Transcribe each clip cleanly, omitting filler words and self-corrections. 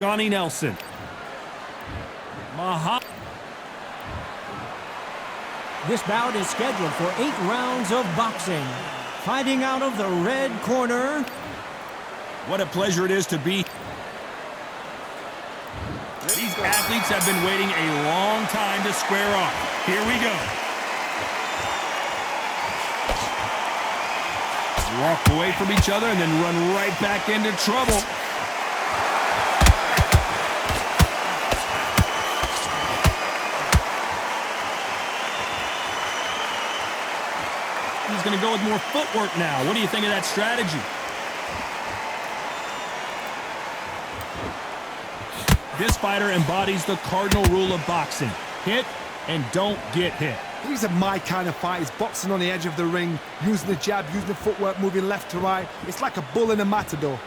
Johnny Nelson. This bout is scheduled for 8 rounds of boxing. Fighting out of the red corner. What a pleasure it is to be. These athletes have been waiting a long time to square off. Here we go. Walk away from each other and then run right back into trouble. He's going to go with more footwork now. What do you think of that strategy? This fighter embodies the cardinal rule of boxing. Hit and don't get hit. These are my kind of fighters, boxing on the edge of the ring, using the jab, using the footwork, moving left to right. It's like a bull in a matador.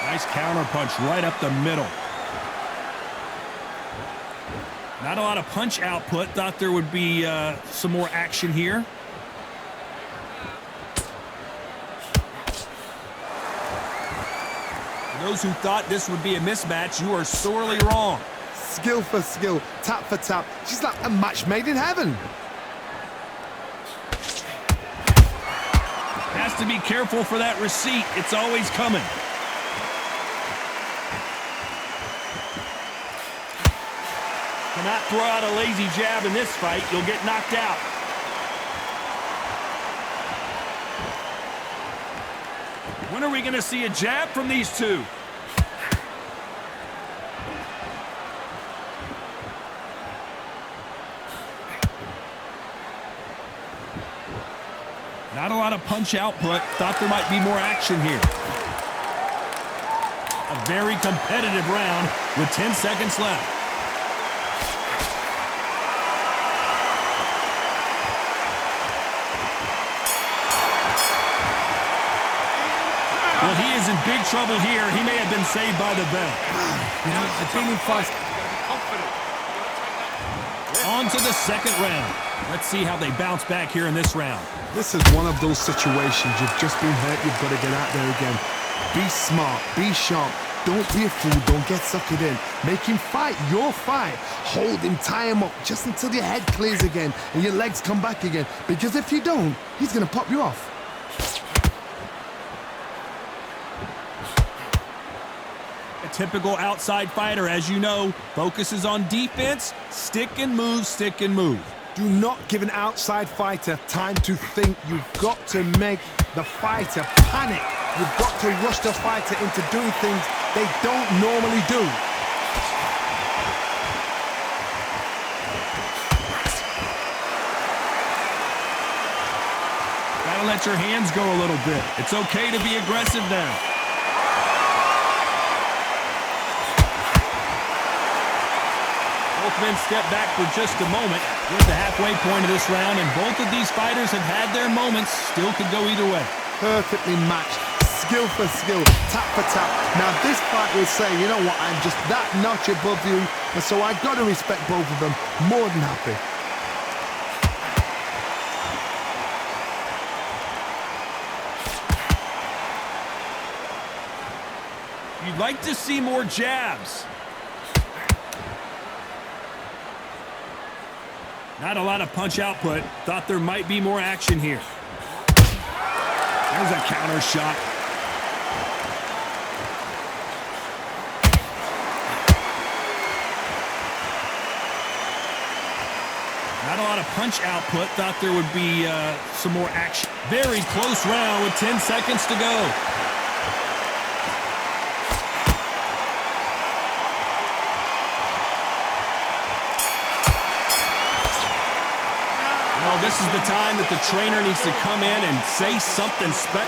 Nice counter punch right up the middle. Not a lot of punch output. Thought there would be some more action here. For those who thought this would be a mismatch, you are sorely wrong. Skill for skill, tap for tap. She's like a match made in heaven. Has to be careful for that receipt. It's always coming. Cannot throw out a lazy jab in this fight. You'll get knocked out. When are we going to see a jab from these two? Not a lot of punch output. Thought there might be more action here. A very competitive round with 10 seconds left. Well, he is in big trouble here. He may have been saved by the bell. I've been in fights. On to the second round. Let's see how they bounce back here in this round. This is one of those situations. You've just been hurt. You've got to get out there again. Be smart. Be sharp. Don't be a fool. Don't get suckered in. Make him fight your fight. Hold him. Tie him up just until your head clears again and your legs come back again. Because if you don't, he's going to pop you off. Typical outside fighter, as you know, focuses on defense, stick and move, stick and move. Do not give an outside fighter time to think. You've got to make the fighter panic. You've got to rush the fighter into doing things they don't normally do. Gotta let your hands go a little bit. It's okay to be aggressive now. Both men step back for just a moment. We're at the halfway point of this round, and both of these fighters have had their moments. Still could go either way. Perfectly matched. Skill for skill, tap for tap. Now this fight will say, you know what, I'm just that notch above you, and so I've got to respect both of them. More than happy. You'd like to see more jabs. Not a lot of punch output. Thought there might be more action here. There's a counter shot. Not a lot of punch output. Thought there would be some more action. Very close round with 10 seconds to go. Well, this is the time that the trainer needs to come in and say something special.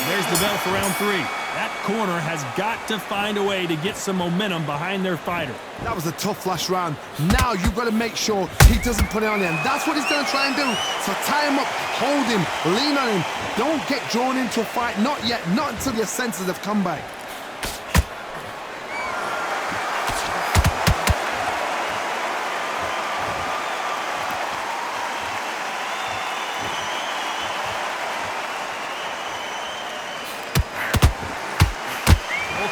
There's the bell for round 3. That corner has got to find a way to get some momentum behind their fighter. That was a tough last round. Now you've got to make sure he doesn't put it on him. That's what he's going to try and do. So tie him up, hold him, lean on him. Don't get drawn into a fight. Not yet. Not until your senses have come back.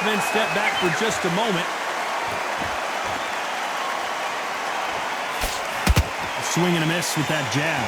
Both men step back for just a moment. A swing and a miss with that jab.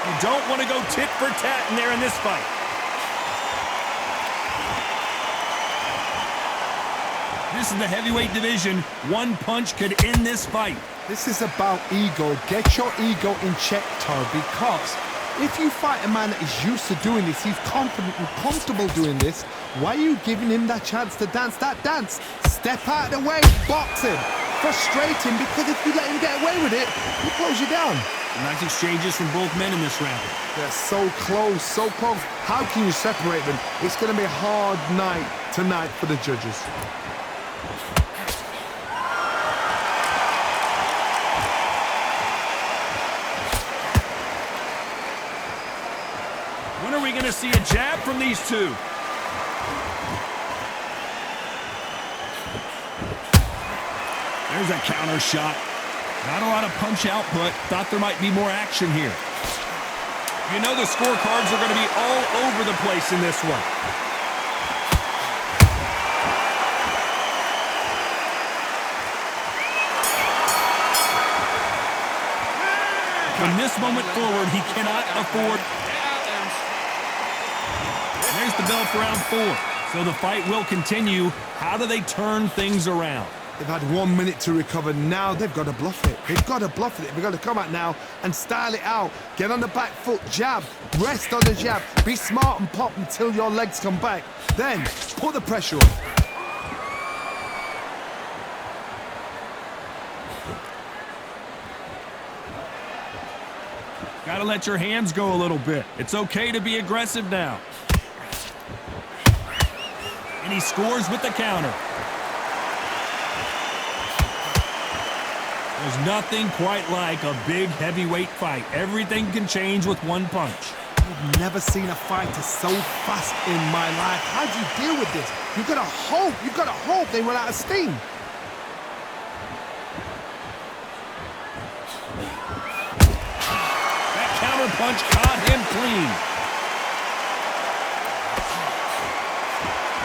You don't want to go tit for tat in there in this fight. This is the heavyweight division. One punch could end this fight. This is about ego. Get your ego in check, Tar, because if you fight a man that is used to doing this, he's confident and comfortable doing this, why are you giving him that chance to dance that dance? Step out of the way, box him. Frustrating, because if you let him get away with it, he close you down. Nice exchanges from both men in this round. They're so close, so close. How can you separate them? It's going to be a hard night tonight for the judges. When are we going to see a jab from these two? There's a counter shot. Not a lot of punch output. Thought there might be more action here. You know the scorecards are going to be all over the place in this one. From this moment forward, he cannot afford. There's the bell for round 4. So the fight will continue. How do they turn things around? They've had 1 minute to recover. Now they've got to bluff it. They've got to bluff it. They've got to come out now and style it out. Get on the back foot, jab, rest on the jab. Be smart and pop until your legs come back. Then put the pressure on. Gotta let your hands go a little bit. It's okay to be aggressive now. And he scores with the counter. There's nothing quite like a big heavyweight fight. Everything can change with one punch. I've never seen a fighter so fast in my life. How do you deal with this? You've got to hope they run out of steam. That counter punch caught him clean.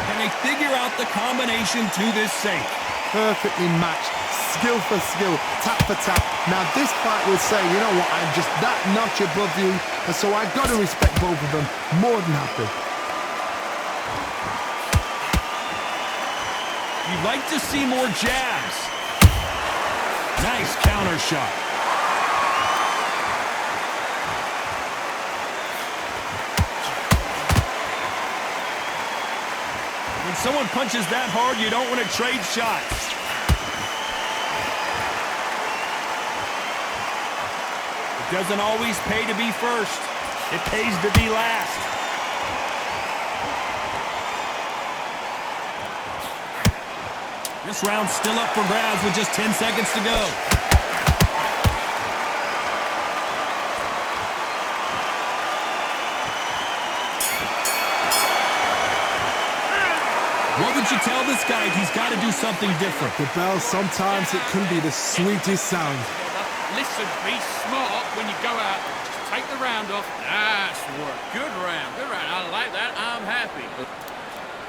Can they figure out the combination to this safe? Perfectly matched. Skill for skill, tap for tap. Now this fight will say, you know what, I'm just that notch above you, and so I've got to respect both of them. More than happy. You'd like to see more jabs. Nice counter shot. When someone punches that hard, you don't want to trade shots. Doesn't always pay to be first. It pays to be last. This round's still up for grabs with just 10 seconds to go. What would you tell this guy? He's got to do something different. The bell, sometimes it can be the sweetest sound. Listen, be smart when you go out. Just take the round off. Nice work. Good round. Good round. I like that. I'm happy.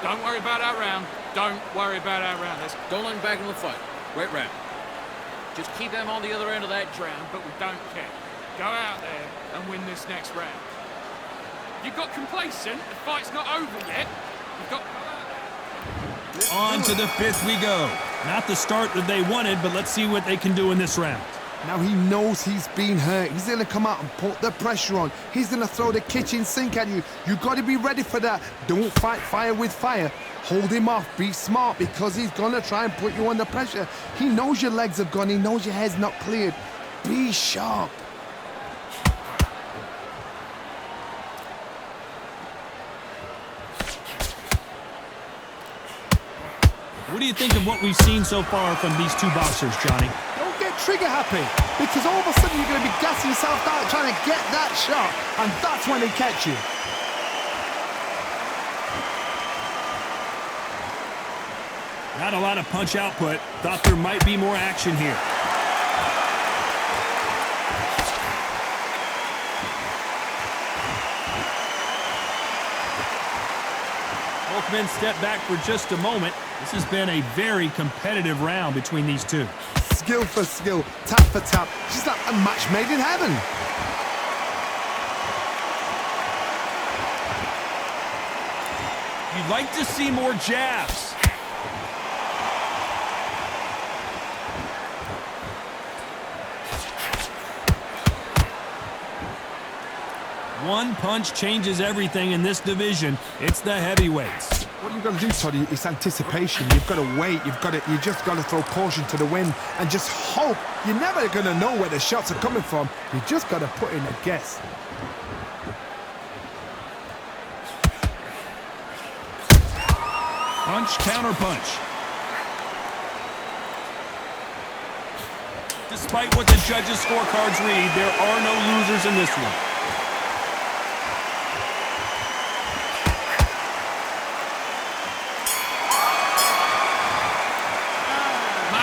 Don't worry about our round. Don't worry about our round. Don't let them back in the fight. Great round. Just keep them on the other end of that round, but we don't care. Go out there and win this next round. You got complacent. The fight's not over yet. You've got... On to the 5th we go. Not the start that they wanted, but let's see what they can do in this round. Now he knows he's been hurt. He's going to come out and put the pressure on. He's going to throw the kitchen sink at you. You've got to be ready for that. Don't fight fire with fire. Hold him off. Be smart, because he's going to try and put you under pressure. He knows your legs have gone. He knows your head's not cleared. Be sharp. What do you think of what we've seen so far from these two boxers, Johnny? Don't get trigger happy, because all of a sudden you're going to be gassing yourself out trying to get that shot, and that's when they catch you. Not a lot of punch output. Thought there might be more action here. Both men step back for just a moment. This has been a very competitive round between these two. Skill for skill, tap for tap. Just like a match made in heaven. You'd like to see more jabs. One punch changes everything in this division. It's the heavyweights. What you've got to do, Toddy, is anticipation. You've got to wait. You just got to throw caution to the wind and just hope. You're never going to know where the shots are coming from. You just got to put in a guess. Punch, counter punch. Despite what the judges' scorecards read, there are no losers in this one.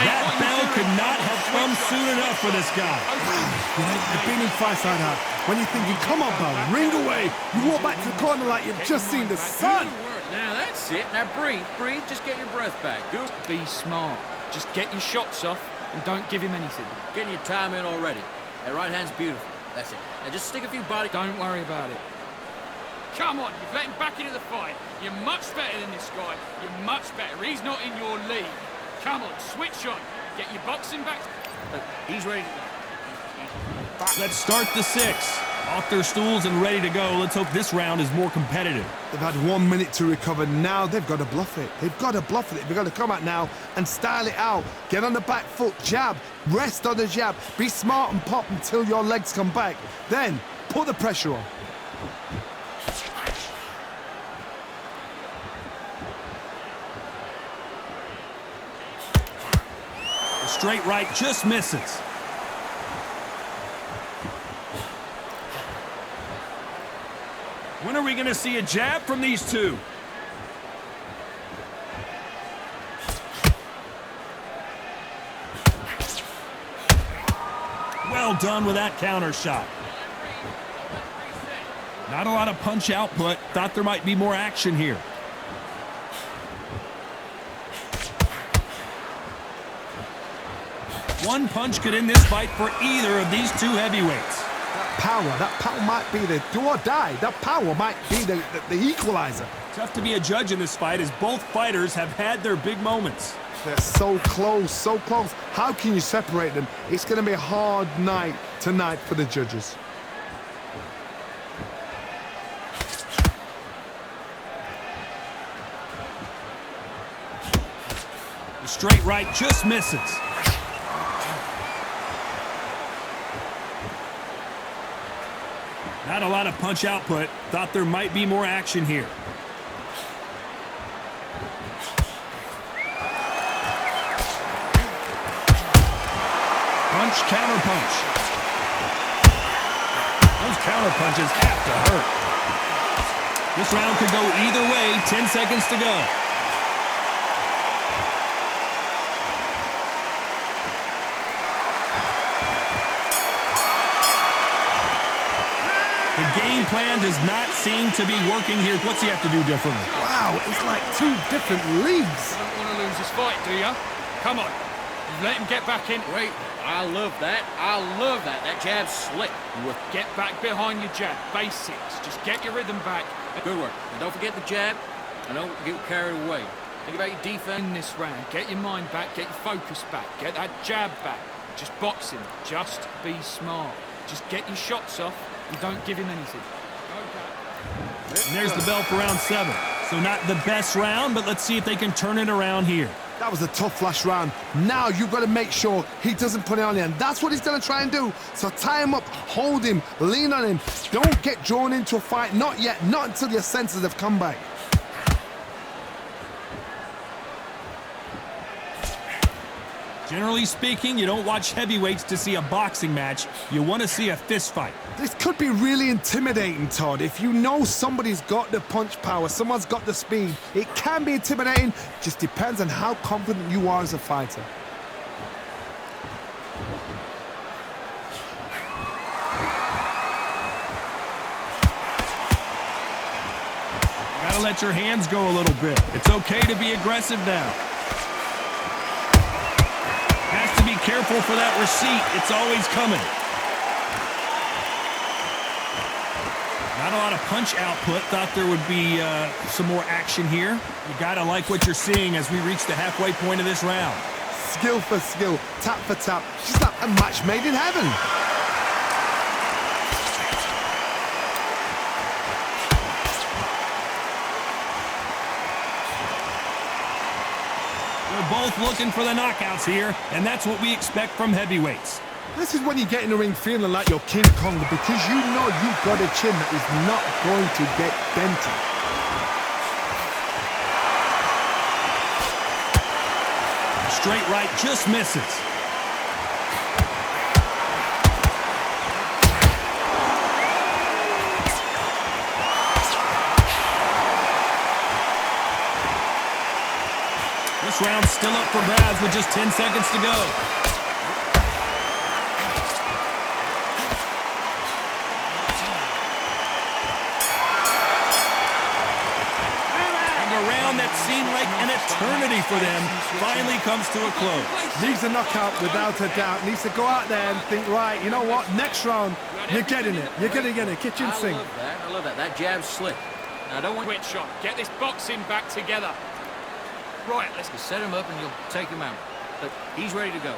That bell could not have come soon enough for this guy. I've been in fights like that. When you're thinking, come on, bell, ring away. You walk back to the corner like you've just seen the sun. Now that's it. Now breathe. Just get your breath back. Good. Be smart. Just get your shots off and don't give him anything. Getting your time in already. That right hand's beautiful. That's it. Now just stick a few body... Don't worry about it. Come on, you've let him back into the fight. You're much better than this guy. You're much better. He's not in your league. Come on, switch on. Get your boxing back. Look, he's ready to go. Let's start the sixth. Off their stools and ready to go. Let's hope this round is more competitive. They've had 1 minute to recover. Now they've got to bluff it. They've got to bluff it. They've got to come out now and style it out. Get on the back foot, jab, rest on the jab. Be smart and pop until your legs come back. Then put the pressure on. The straight right just misses. When are we going to see a jab from these two? Well done with that counter shot. Not a lot of punch output. Thought there might be more action here. One punch could end this fight for either of these two heavyweights. That power might be the do or die. That power might be the equalizer. Tough to be a judge in this fight as both fighters have had their big moments. They're so close, so close. How can you separate them? It's going to be a hard night tonight for the judges. The straight right just misses. Not a lot of punch output. Thought there might be more action here. Punch, counter punch. Those counter punches have to hurt. This round could go either way. 10 seconds to go. The game plan does not seem to be working here. What's he have to do differently? Wow, it's like two different leagues. You don't want to lose this fight, do you? Come on. You've let him get back in. Great. I love that. I love that. That jab's slick. Get back behind your jab. Basics. Just get your rhythm back. Good work. And don't forget the jab. And don't get carried away. Think about your defense. In this round, get your mind back, get your focus back, get that jab back. Just boxing. Just be smart. Just get your shots off and don't give him anything. Go back. And there's the bell for round 7. So not the best round, but let's see if they can turn it around here. That was a tough last round. Now you've got to make sure he doesn't put it on you. And that's what he's going to try and do. So tie him up, hold him, lean on him. Don't get drawn into a fight. Not yet. Not until your senses have come back. Generally speaking, you don't watch heavyweights to see a boxing match. You want to see a fist fight. This could be really intimidating, Todd. If you know somebody's got the punch power, someone's got the speed, it can be intimidating. Just depends on how confident you are as a fighter. Got Gotta let your hands go a little bit. It's okay to be aggressive now. Has to be careful for that receipt. It's always coming. Not a lot of punch output. Thought there would be some more action here. You gotta like what you're seeing as we reach the halfway point of this round. Skill for skill, tap for tap. Just like a match made in heaven. They're both looking for the knockouts here, and that's what we expect from heavyweights. This is when you get in the ring feeling like you're King Kong because you know you've got a chin that is not going to get dented. Straight right just misses. This round's still up for grabs with just 10 seconds to go. That seemed like an eternity for them finally comes to a close. Needs a knockout without a doubt. Needs to go out there and think, right, you know what, next round, you're getting it. You're going to get a kitchen sink. I love that. That jab's slick. Now, I don't want Quick shot. Get this boxing back together. Right, let's to set him up and you'll take him out. Look, he's ready to go.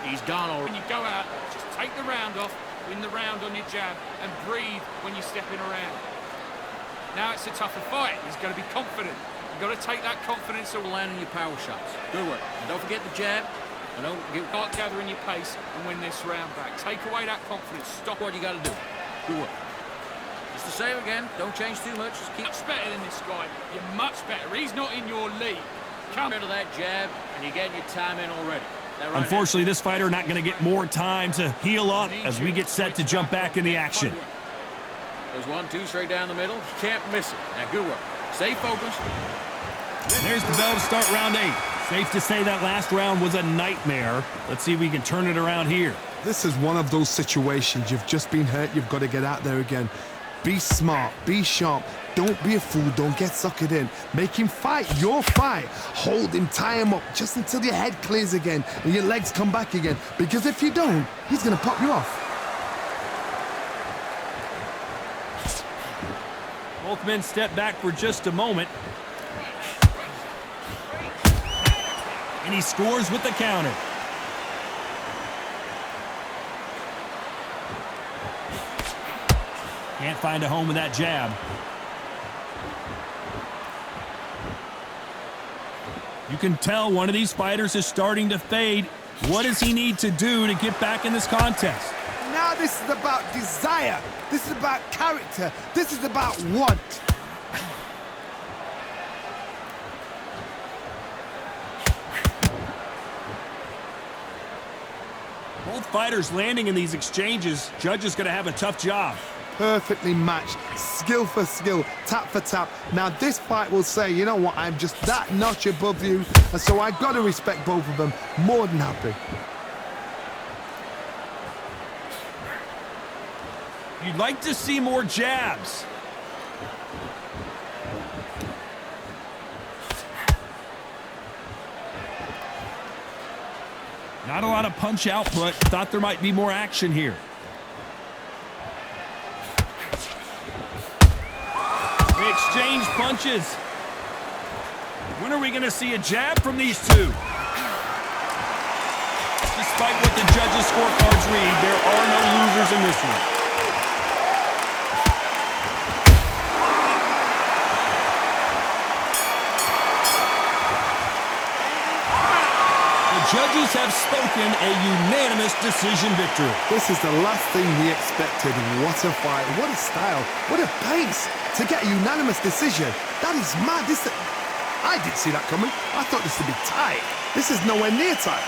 He's gone already. When you go out, just take the round off, win the round on your jab, and breathe when you're stepping around. Now it's a tougher fight. He's going to be confident. You've got to take that confidence away. Landing your power shots. Good work. And don't forget the jab. And don't Start gathering your pace and win this round back. Take away that confidence. Stop what you got to do. Good work. It's the same again. Don't change too much. Just keep much better than this guy. You're much better. He's not in your league. Come rid of that jab, and you're getting your time in already. Right. Unfortunately, this fighter not going to get more time to heal up as we get set to jump back in the action. There's 1-2 straight down the middle. You can't miss it. Now, good work. Stay focused. There's the bell to start round 8. Safe to say that last round was a nightmare. Let's see if we can turn it around here. This is one of those situations. You've just been hurt. You've got to get out there again. Be smart. Be sharp. Don't be a fool. Don't get suckered in. Make him fight your fight. Hold him. Tie him up just until your head clears again and your legs come back again. Because if you don't, he's going to pop you off. Both men step back for just a moment. And he scores with the counter. Can't find a home with that jab. You can tell one of these fighters is starting to fade. What does he need to do to get back in this contest? Now this is about desire. This is about character. This is about want. Both fighters landing in these exchanges. Judge is going to have a tough job. Perfectly matched, skill for skill, tap for tap. Now this fight will say, you know what, I'm just that notch above you, and so I got to respect both of them. More than happy. You'd like to see more jabs. Not a lot of punch output. Thought there might be more action here. They exchange punches. When are we going to see a jab from these two? Despite what the judges' scorecards read, there are no losers in this one. Judges have spoken a unanimous decision victory. This is the last thing we expected. What a fight, what a style, what a pace to get a unanimous decision. That is mad. I didn't see that coming. I thought this would be tight. This is nowhere near tight.